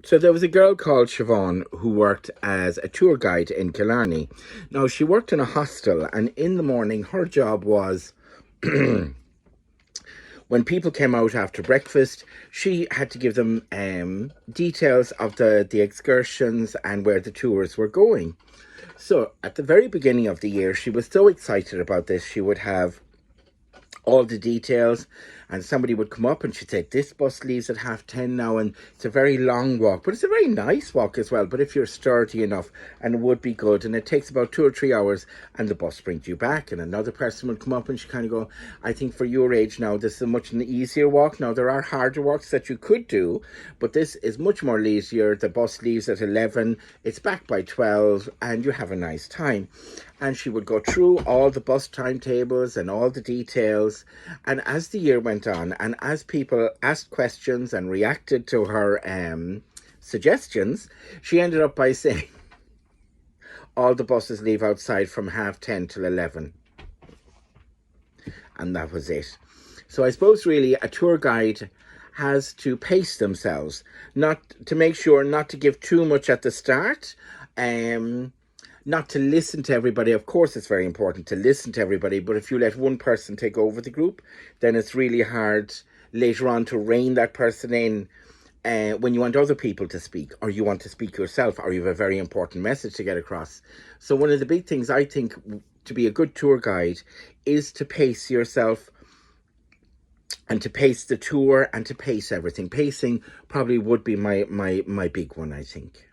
So there was a girl called Siobhan who worked as a tour guide in Killarney. Now, she worked in a hostel, and in the morning, her job was when people came out after breakfast, she had to give them details of the excursions and where the tours were going. So at the very beginning of the year, she was so excited about this. She would have all the details, and somebody would come up and she'd say, this bus leaves at 10:30 now, and it's a very long walk, but it's a very nice walk as well. But if you're sturdy enough, and it would be good, and it takes about 2 or 3 hours, and the bus brings you back. And another person would come up and she kind of go, I think for your age now, this is a much easier walk. Now there are harder walks that you could do, but this is much more easier. The bus leaves at 11, it's back by 12, and you have a nice time. And she would go through all the bus timetables and all the details. And as the year went on, and as people asked questions and reacted to her suggestions, she ended up by saying all the buses leave outside from 10:30 till 11. And that was it. So I suppose really a tour guide has to pace themselves, not to make sure not to give too much at the start, not to listen to everybody. Of course, it's very important to listen to everybody, but if you let one person take over the group, then it's really hard later on to rein that person in when you want other people to speak, or you want to speak yourself, or you have a very important message to get across. So one of the big things I think to be a good tour guide is to pace yourself, and to pace the tour, and to pace everything. Pacing probably would be my big one, I think.